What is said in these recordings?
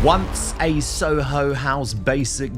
Once a Soho House basic,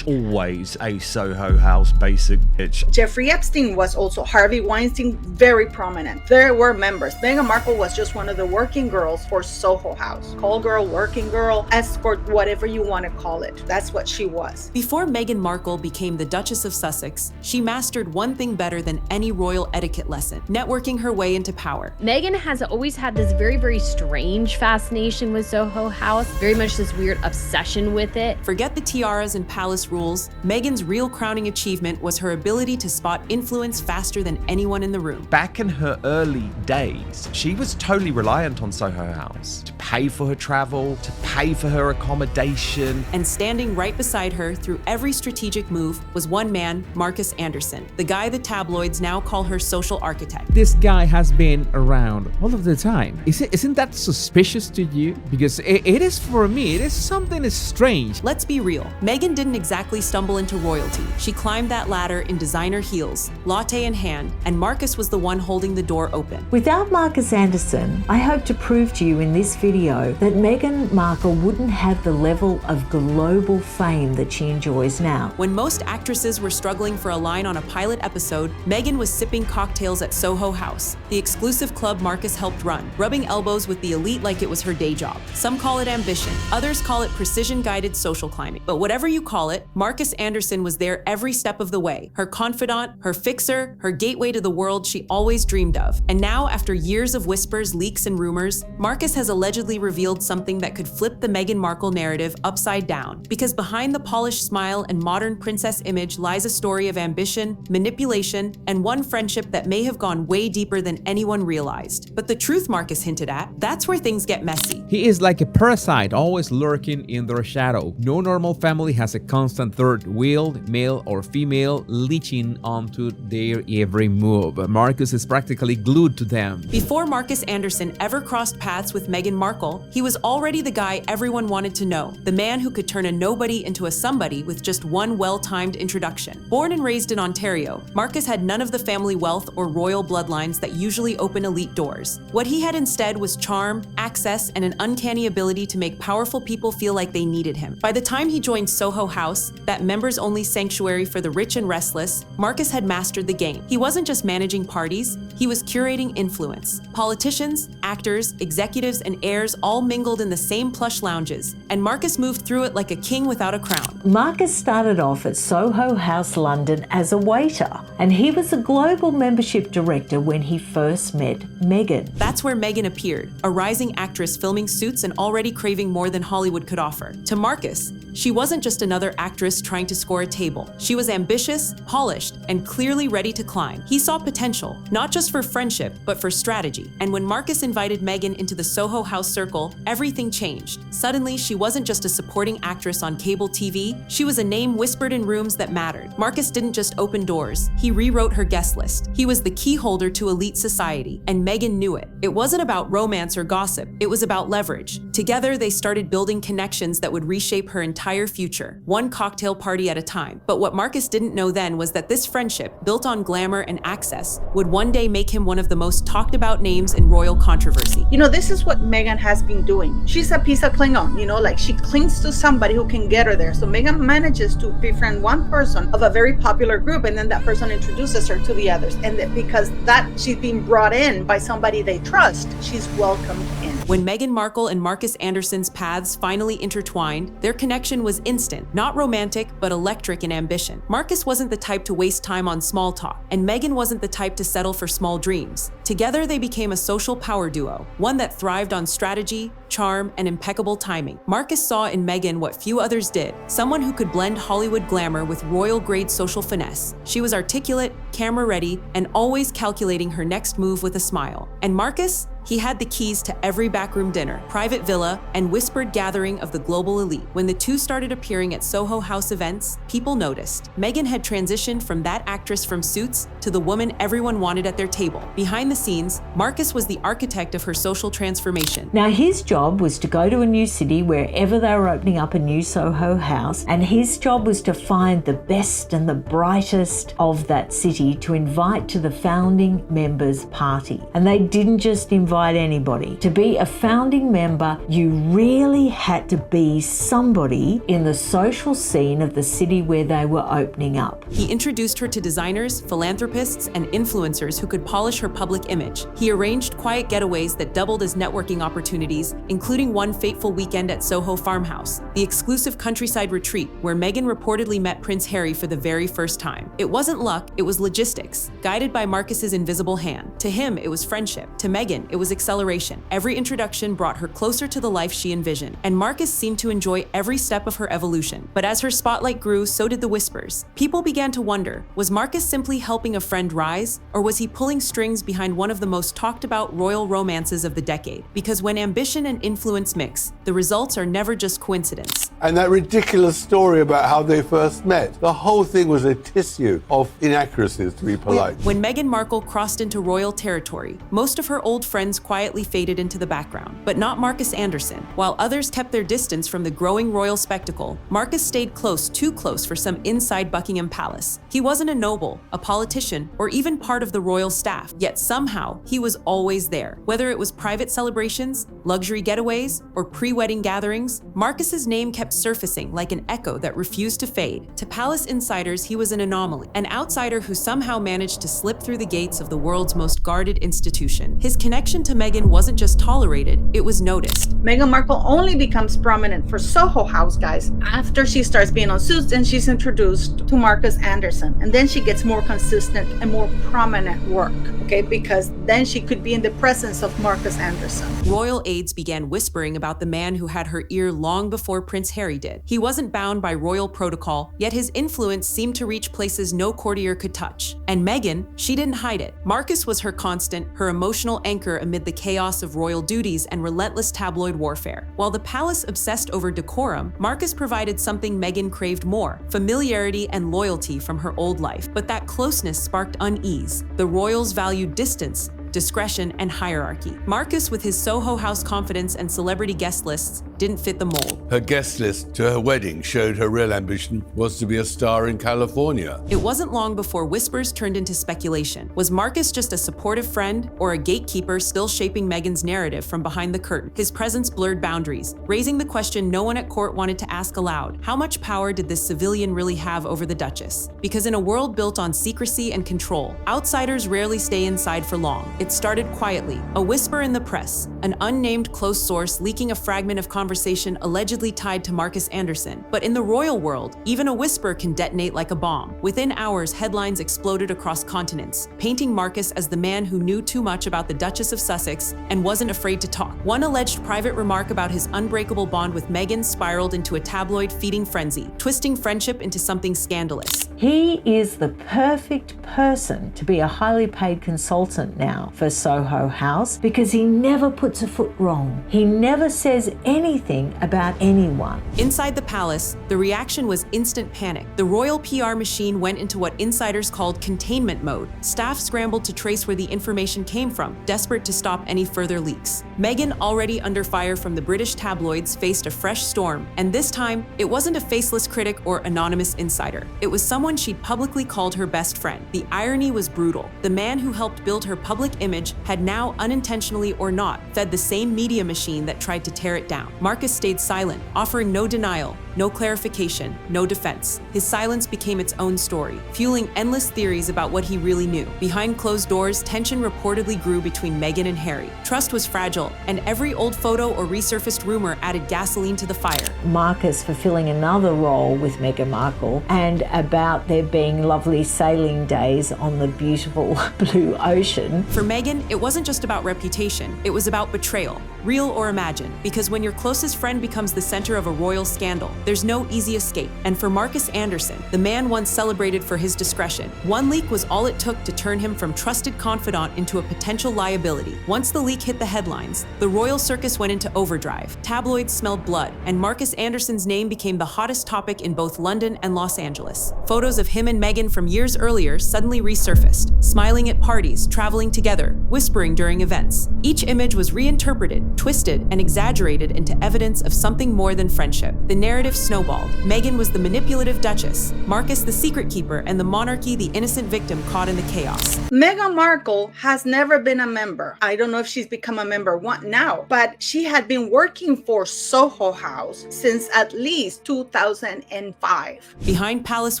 always a Soho House basic bitch. Jeffrey Epstein was also Harvey Weinstein, very prominent. There were members. Meghan Markle was just one of the working girls for Soho House. Call girl, working girl, escort, whatever you want to call it. That's what she was. Before Meghan Markle became the Duchess of Sussex, she mastered one thing better than any royal etiquette lesson: networking her way into power. Meghan has always had this very, very strange fascination with Soho House, very much this weird obsession with it. Forget the tiaras and palace rules. Meghan's real crowning achievement was her ability to spot influence faster than anyone in the room. Back in her early days, she was totally reliant on Soho House to pay for her travel, to pay for her accommodation. And standing right beside her through every strategic move was one man, Markus Anderson, the guy the tabloids now call her social architect. This guy has been around all of the time. Isn't that suspicious to you? Because it is for me. It is something that's strange. Let's be real. Meghan didn't exactly stumble into royalty. She climbed that ladder in designer heels, latte in hand, and Markus was the one holding the door open. Without Markus Anderson, I hope to prove to you in this video that Meghan Markle wouldn't have the level of global fame that she enjoys now. When most actresses were struggling for a line on a pilot episode, Meghan was sipping cocktails at Soho House, the exclusive club Markus helped run, rubbing elbows with the elite like it was her day job. Some call it ambition, others call it precision-guided social climbing. But whatever you call it, Markus Anderson was there every step of the way, her confidant, her fixer, her gateway to the world she always dreamed of. And now, after years of whispers, leaks, and rumors, Markus has allegedly revealed something that could flip the Meghan Markle narrative upside down. Because behind the polished smile and modern princess image lies a story of ambition, manipulation, and one friendship that may have gone way deeper than anyone realized. But the truth Markus hinted at, that's where things get messy. He is like a parasite, always lurking in their shadow. No normal family has a constant third wheel, male or female, leeching onto their every move. Markus is practically glued to them. Before Markus Anderson ever crossed paths with Meghan Markle, he was already the guy everyone wanted to know, the man who could turn a nobody into a somebody with just one well-timed introduction. Born and raised in Ontario, Markus had none of the family wealth or royal bloodlines that usually open elite doors. What he had instead was charm, access, and an uncanny ability to make powerful people feel like they needed him. By the time he joined Soho House, that members-only sanctuary for the rich and restless, Markus had mastered the game. He wasn't just managing parties, he was curating influence. Politicians, actors, executives, and heirs all mingled in the same plush lounges, and Markus moved through it like a king without a crown. Markus started off at Soho House London as a waiter, and he was a global membership director when he first met Meghan. That's where Meghan appeared, a rising actress filming Suits and already craving more than Hollywood could offer. To Markus, she wasn't just another actress trying to score a table. She was ambitious, polished, and clearly ready to climb. He saw potential, not just for friendship, but for strategy. And when Markus invited Meghan into the Soho House circle, everything changed. Suddenly, she wasn't just a supporting actress on cable TV, she was a name whispered in rooms that mattered. Markus didn't just open doors, he rewrote her guest list. He was the key holder to elite society, and Meghan knew it. It wasn't about romance or gossip, it was about leverage. Together, they started building connections that would reshape her entire future, one cocktail party at a time. But what Markus didn't know then was that this friendship, built on glamour and access, would one day make him one of the most talked about names in royal controversy. You know, this is what Meghan has been doing. She's a piece of Klingon, you know, like she clings to somebody who can get her there. So Meghan manages to befriend one person of a very popular group, and then that person introduces her to the others. And that because that she's being brought in by somebody they trust, she's welcomed in. When Meghan Markle and Markus Anderson's paths finally intertwined, their connection was instant, not romantic, but electric in ambition. Markus wasn't the type to waste time on small talk, and Meghan wasn't the type to settle for small dreams. Together, they became a social power duo, one that thrived on strategy, charm, and impeccable timing. Markus saw in Meghan what few others did, someone who could blend Hollywood glamour with royal-grade social finesse. She was articulate, camera-ready, and always calculating her next move with a smile. And Markus? He had the keys to every backroom dinner, private villa, and whispered gathering of the global elite. When the two started appearing at Soho House events, people noticed. Meghan had transitioned from that actress from Suits to the woman everyone wanted at their table. Behind the scenes, Markus was the architect of her social transformation. Now his job was to go to a new city wherever they were opening up a new Soho House, and his job was to find the best and the brightest of that city to invite to the founding members party. And they didn't just invite invite anybody. To be a founding member, you really had to be somebody in the social scene of the city where they were opening up. He introduced her to designers, philanthropists, and influencers who could polish her public image. He arranged quiet getaways that doubled as networking opportunities, including one fateful weekend at Soho Farmhouse, the exclusive countryside retreat where Meghan reportedly met Prince Harry for the very first time. It wasn't luck, it was logistics, guided by Markus's invisible hand. To him, it was friendship. To Meghan, it was acceleration. Every introduction brought her closer to the life she envisioned, and Markus seemed to enjoy every step of her evolution. But as her spotlight grew, so did the whispers. People began to wonder, was Markus simply helping a friend rise, or was he pulling strings behind one of the most talked about royal romances of the decade? Because when ambition and influence mix, the results are never just coincidence. And that ridiculous story about how they first met, the whole thing was a tissue of inaccuracies, to be polite. When Meghan Markle crossed into royal territory, most of her old friends quietly faded into the background, but not Markus Anderson. While others kept their distance from the growing royal spectacle, Markus stayed close, too close for some inside Buckingham Palace. He wasn't a noble, a politician, or even part of the royal staff, yet somehow he was always there. Whether it was private celebrations, luxury getaways, or pre-wedding gatherings, Markus's name kept surfacing like an echo that refused to fade. To palace insiders, he was an anomaly, an outsider who somehow managed to slip through the gates of the world's most guarded institution. His connection to Meghan wasn't just tolerated, it was noticed. Meghan Markle only becomes prominent for Soho House, guys, after she starts being on Suits and she's introduced to Markus Anderson. And then she gets more consistent and more prominent work, okay? Because then she could be in the presence of Markus Anderson. Royal aides began whispering about the man who had her ear long before Prince Harry did. He wasn't bound by royal protocol, yet his influence seemed to reach places no courtier could touch. And Meghan, she didn't hide it. Markus was her constant, her emotional anchor amid the chaos of royal duties and relentless tabloid warfare. While the palace obsessed over decorum, Markus provided something Meghan craved more: familiarity and loyalty from her old life. But that closeness sparked unease. The royals valued distance, discretion, and hierarchy. Markus, with his Soho House confidence and celebrity guest lists, didn't fit the mold. Her guest list to her wedding showed her real ambition was to be a star in California. It wasn't long before whispers turned into speculation. Was Markus just a supportive friend or a gatekeeper still shaping Meghan's narrative from behind the curtain? His presence blurred boundaries, raising the question no one at court wanted to ask aloud. How much power did this civilian really have over the Duchess? Because in a world built on secrecy and control, outsiders rarely stay inside for long. It started quietly, a whisper in the press, an unnamed close source leaking a fragment of conversation allegedly tied to Markus Anderson. But in the royal world, even a whisper can detonate like a bomb. Within hours, headlines exploded across continents, painting Markus as the man who knew too much about the Duchess of Sussex and wasn't afraid to talk. One alleged private remark about his unbreakable bond with Meghan spiraled into a tabloid-feeding frenzy, twisting friendship into something scandalous. He is the perfect person to be a highly paid consultant now for Soho House because he never puts a foot wrong. He never says anything about anyone. Inside the palace, the reaction was instant panic. The royal PR machine went into what insiders called containment mode. Staff scrambled to trace where the information came from, desperate to stop any further leaks. Meghan, already under fire from the British tabloids, faced a fresh storm, and this time, it wasn't a faceless critic or anonymous insider. It was someone she'd publicly called her best friend. The irony was brutal. The man who helped build her public image had now, unintentionally or not, fed the same media machine that tried to tear it down. Markus stayed silent, offering no denial, no clarification, no defense. His silence became its own story, fueling endless theories about what he really knew. Behind closed doors, tension reportedly grew between Meghan and Harry. Trust was fragile, and every old photo or resurfaced rumor added gasoline to the fire. Markus fulfilling another role with Meghan Markle, and about there being lovely sailing days on the beautiful blue ocean. For Meghan, it wasn't just about reputation, it was about betrayal, real or imagined, because when your closest friend becomes the center of a royal scandal, there's no easy escape. And for Markus Anderson, the man once celebrated for his discretion, one leak was all it took to turn him from trusted confidant into a potential liability. Once the leak hit the headlines, the royal circus went into overdrive. Tabloids smelled blood, and Markus Anderson's name became the hottest topic in both London and Los Angeles. Photos of him and Meghan from years earlier suddenly resurfaced, smiling at parties, traveling together, whispering during events. Each image was reinterpreted, twisted and exaggerated into evidence of something more than friendship. The narrative snowballed. Meghan was the manipulative duchess, Markus the secret keeper, and the monarchy the innocent victim caught in the chaos. Meghan Markle has never been a member. I don't know if she's become a member now, but she had been working for Soho House since at least 2005. Behind palace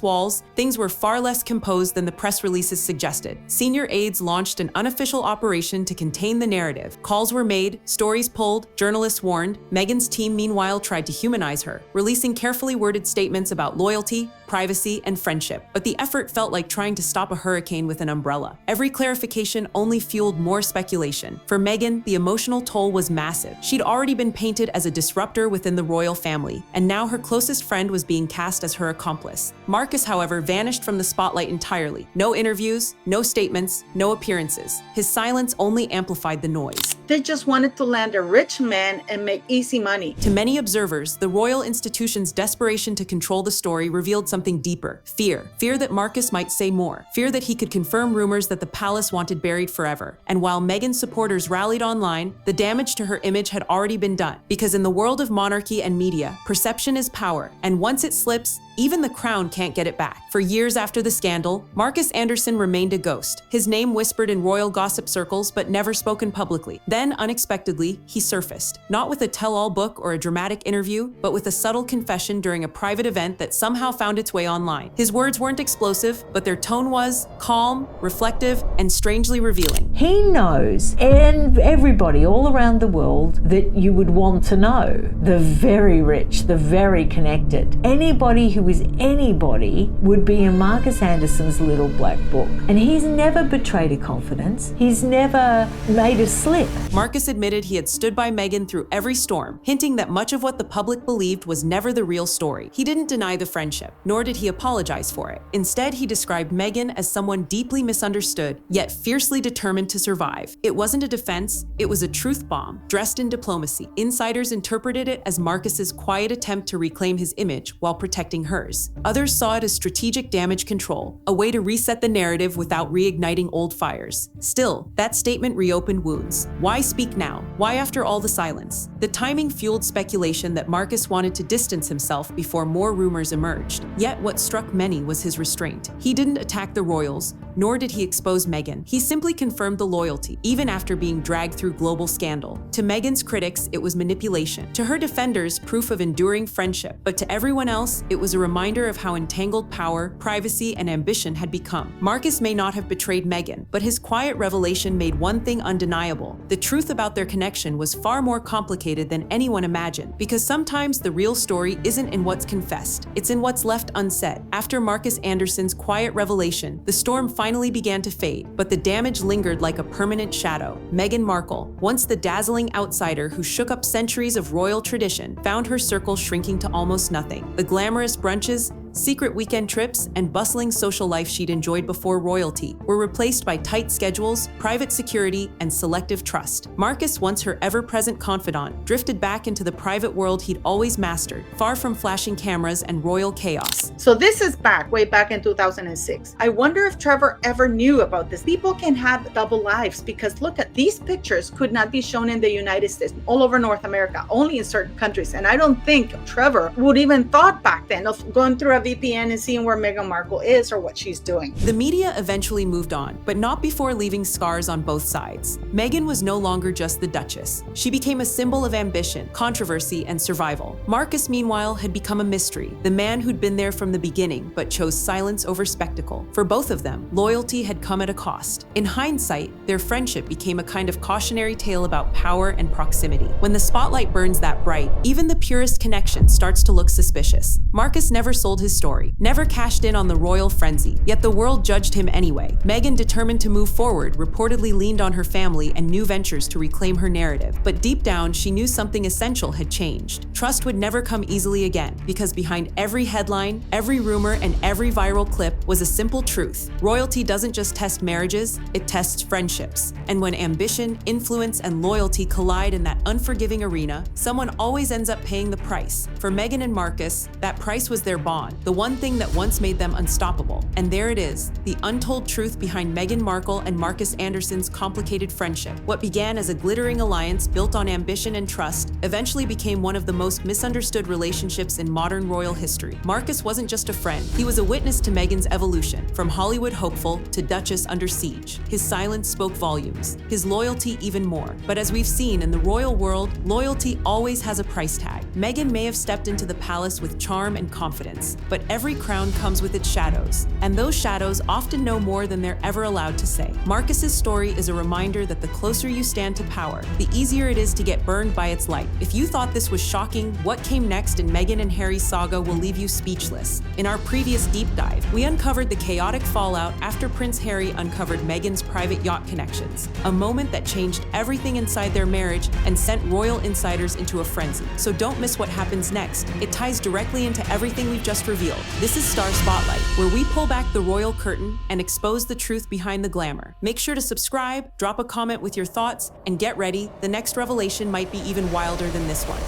walls, things were far less composed than the press releases suggested. Senior aides launched an unofficial operation to contain the narrative. Calls were made, stories pulled, journalists warned. Meghan's team, meanwhile, tried to humanize her, releasing carefully worded statements about loyalty, privacy, and friendship. But the effort felt like trying to stop a hurricane with an umbrella. Every clarification only fueled more speculation. For Meghan, the emotional toll was massive. She'd already been painted as a disruptor within the royal family, and now her closest friend was being cast as her accomplice. Markus, however, vanished from the spotlight entirely. No interviews, no statements, no appearances. His silence only amplified the noise. They just wanted to land a rich man and make easy money. To many observers, the royal institution's desperation to control the story revealed something deeper. Fear. Fear that Markus might say more. Fear that he could confirm rumors that the palace wanted buried forever. And while Meghan's supporters rallied online, the damage to her image had already been done. Because in the world of monarchy and media, perception is power, and once it slips, even the crown can't get it back. For years after the scandal, Markus Anderson remained a ghost, his name whispered in royal gossip circles but never spoken publicly. Then, unexpectedly, he surfaced, not with a tell-all book or a dramatic interview, but with a subtle confession during a private event that somehow found its way online. His words weren't explosive, but their tone was calm, reflective, and strangely revealing. He knows, and everybody all around the world, that you would want to know. The very rich, the very connected. Anybody who is anybody would be in Markus Anderson's little black book. And he's never betrayed a confidence. He's never made a slip. Markus admitted he had stood by Meghan through every storm, hinting that much of what the public believed was never the real story. He didn't deny the friendship, nor did he apologize for it. Instead, he described Meghan as someone deeply misunderstood, yet fiercely determined to survive. It wasn't a defense, it was a truth bomb, dressed in diplomacy. Insiders interpreted it as Markus's quiet attempt to reclaim his image while protecting hers. Others saw it as strategic damage control, a way to reset the narrative without reigniting old fires. Still, that statement reopened wounds. Why speak now? Why after all the silence? The timing fueled speculation that Markus wanted to distance himself before more rumors emerged. Yet what struck many was his restraint. He didn't attack the royals, nor did he expose Meghan. He simply confirmed the loyalty, even after being dragged through global scandal. To Meghan's critics, it was manipulation. To her defenders, proof of enduring friendship. But to everyone else, it was a reminder of how entangled power, privacy, and ambition had become. Markus may not have betrayed Meghan, but his quiet revelation made one thing undeniable. The truth about their connection was far more complicated than anyone imagined, because sometimes the real story isn't in what's confessed, it's in what's left unsaid. After Markus Anderson's quiet revelation, the storm finally began to fade, but the damage lingered like a permanent shadow. Meghan Markle, once the dazzling outsider who shook up centuries of royal tradition, found her circle shrinking to almost nothing. The glamorous brunches, secret weekend trips, and bustling social life she'd enjoyed before royalty were replaced by tight schedules, private security, and selective trust. Markus, once her ever-present confidant, drifted back into the private world he'd always mastered, far from flashing cameras and royal chaos. So this is way back in 2006. I wonder if Trevor ever knew about this. People can have double lives because look at these pictures could not be shown in the United States, all over North America, only in certain countries. And I don't think Trevor would even thought back then of going through a VPN and seeing where Meghan Markle is or what she's doing. The media eventually moved on, but not before leaving scars on both sides. Meghan was no longer just the Duchess. She became a symbol of ambition, controversy, and survival. Markus, meanwhile, had become a mystery, the man who'd been there from the beginning but chose silence over spectacle. For both of them, loyalty had come at a cost. In hindsight, their friendship became a kind of cautionary tale about power and proximity. When the spotlight burns that bright, even the purest connection starts to look suspicious. Markus never sold his story, never cashed in on the royal frenzy, yet the world judged him anyway. Meghan, determined to move forward, reportedly leaned on her family and new ventures to reclaim her narrative. But deep down, she knew something essential had changed. Trust would never come easily again, because behind every headline, every rumor, and every viral clip was a simple truth. Royalty doesn't just test marriages, it tests friendships. And when ambition, influence, and loyalty collide in that unforgiving arena, someone always ends up paying the price. For Meghan and Markus, that price was their bond, the one thing that once made them unstoppable. And there it is, the untold truth behind Meghan Markle and Markus Anderson's complicated friendship. What began as a glittering alliance built on ambition and trust eventually became one of the most misunderstood relationships in modern royal history. Markus wasn't just a friend, he was a witness to Meghan's evolution, from Hollywood hopeful to Duchess under siege. His silence spoke volumes, his loyalty even more. But as we've seen in the royal world, loyalty always has a price tag. Meghan may have stepped into the palace with charm and confidence, but every crown comes with its shadows, and those shadows often know more than they're ever allowed to say. Markus's story is a reminder that the closer you stand to power, the easier it is to get burned by its light. If you thought this was shocking, what came next in Meghan and Harry's saga will leave you speechless. In our previous deep dive, we uncovered the chaotic fallout after Prince Harry uncovered Meghan's private yacht connections, a moment that changed everything inside their marriage and sent royal insiders into a frenzy. So don't miss what happens next. It ties directly into everything we've just revealed. This is Star Spotlight, where we pull back the royal curtain and expose the truth behind the glamour. Make sure to subscribe, drop a comment with your thoughts, and get ready, the next revelation might be even wilder than this one.